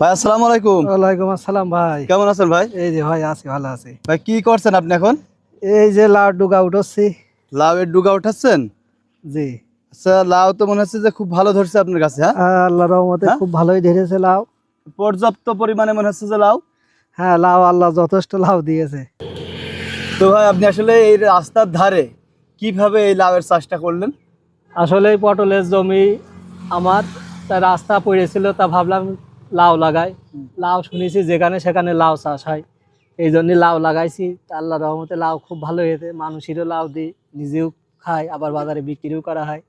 ভাই আসসালামু আলাইকুম। ওয়ালাইকুম আসসালাম ভাই। কেমন আছেন ভাই? এই যে ভাই আছি, ভালো আছি। ভাই কি করছেন আপনি এখন? এই যে লাউ ডুগা উঠছি। লাউয়ের ডুগা উঠাচ্ছেন? জি। আচ্ছা, লাউ তো মনে হচ্ছে যে খুব ভালো ধরছে আপনার কাছে, হ্যাঁ? আল্লাহর রহমতে হ্যাঁ? খুব ভালোই ধরেছে লাউ। পর্যাপ্ত পরিমাণে মনে হচ্ছে যে লাউ। হ্যাঁ, লাউ আল্লাহ যথেষ্ট লাউ দিয়েছে। তো ভাই আপনি আসলে এই রাস্তার ধারে কিভাবে এই লাউয়ের চাষটা করলেন? আসলে এই পটলের জমি আমার, তা রাস্তা পড়েছিল, তা ভাবলাম লাউ লাগাই। লাউ শুনেছি যেখানে সেখানে লাউ চাষ হয়, এই জন্য লাউ লাগাইছি। তা আল্লাহর রহমতে লাউ খুব ভালো হয়েছে, মানুষেরও লাউ দিই, নিজেও খাই, আবার বাজারে বিক্রিও করা হয়।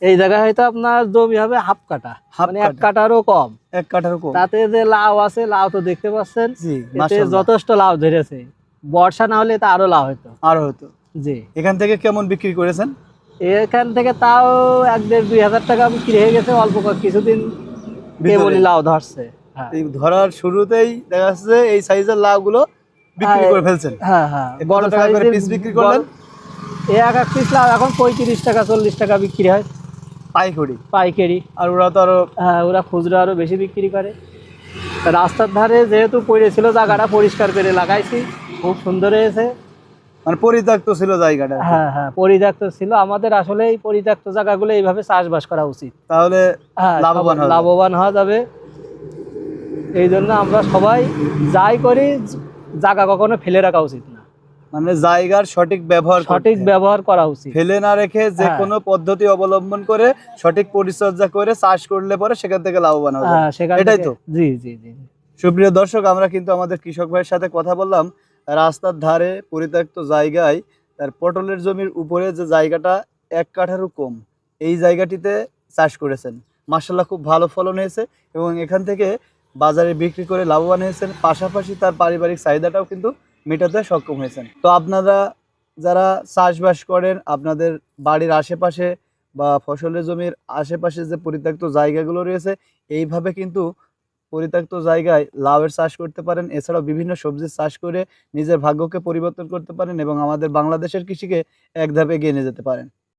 এই জায়গায় হয়তো আপনার জমি হবে হাফ কাটা, হাফ মানে এক কাঠা। কাটারও কম। এক কাঠারও কম। তাতে যে লাউ আছে, লাউ তো দেখতে পাচ্ছেন, জি, এতে মাশাআল্লাহ। যথেষ্ট লাউ ধরেছে। বর্ষা না হলে তা আরো লাউ হতো। আর হতো। জি। এখান থেকে কেমন বিক্রি করেছেন? এখান থেকে তাও 1-1.5-2 হাজার টাকা বিক্রি হয়ে গেছে অল্প কিছুদিন ভিতরে কেবলই লাউ ধরছে। হ্যাঁ এই ধরার শুরুতেই দেখা যাচ্ছে এই সাইজের লাউগুলো বিক্রি করে ফেলছেন। হ্যাঁ হ্যাঁ, এ কত বড় টাকা করে সাইজের পিস বিক্রি করলেন? এক এক পিস লাউ এখন 35 টাকা 40 টাকা বিক্রি হয় পাইকারি। পাইকারি। আর ওরা তো আরো হ্যাঁ, ওরা খুচরা আরো বেশি বিক্রি করে। তা রাস্তার ধারে যেহেতু পড়েছিল, জায়গাটা পরিষ্কার করে লাগাইছি, খুব সুন্দর হয়েছে। মানে পরিত্যক্ত ছিল জায়গাটা আর কি। হ্যাঁ হ্যাঁ, পরিত্যক্ত ছিল। আমাদের আসলে এই পরিত্যক্ত জায়গাগুলো এইভাবে চাষবাস করা উচিত। তাহলে হ্যাঁ, লাভবান হবে। লাভবান হওয়া যাবে। এই জন্য আমরা সবাই যাই করি, জায়গা কখনো ফেলে রাখা উচিত না, মানে জায়গার সঠিক ব্যবহার সঠিক করতে হবে। ব্যবহার করা উচিত। ফেলে না রেখে যে হ্যাঁ। কোনো পদ্ধতি অবলম্বন করে সঠিক পরিচর্যা করে চাষ করলে পরে সেখান থেকে লাভবান হবে। হ্যাঁ, সেখান এটাই থেকে। তো। জি জি জি। সুপ্রিয় দর্শক, আমরা কিন্তু আমাদের কৃষক ভাইয়ের সাথে কথা বললাম রাস্তার ধারে পরিত্যক্ত জায়গায় তার পটলের জমির উপরে যে জায়গাটা এক কাঠারও কম, এই জায়গাটিতে চাষ করেছেন। মাশাআল্লাহ, খুব ভালো ফলন হয়েছে এবং এখান থেকে বাজারে বিক্রি করে লাভবান হয়েছেন, পাশাপাশি তার পারিবারিক চাহিদাটাও কিন্তু মেটাতে সক্ষম হয়েছেন। তো আপনারা যারা চাষবাস করেন, আপনাদের বাড়ির আশেপাশে বা ফসলের জমির আশেপাশে যে পরিত্যক্ত জায়গাগুলো রয়েছে, এইভাবে কিন্তু পরিত্যক্ত জায়গায় লাউয়ের চাষ করতে পারেন। এছাড়াও বিভিন্ন সবজির চাষ করে নিজের ভাগ্যকে পরিবর্তন করতে পারেন এবং আমাদের বাংলাদেশের কৃষিকে এক ধাপ এগিয়ে নিয়ে যেতে পারেন।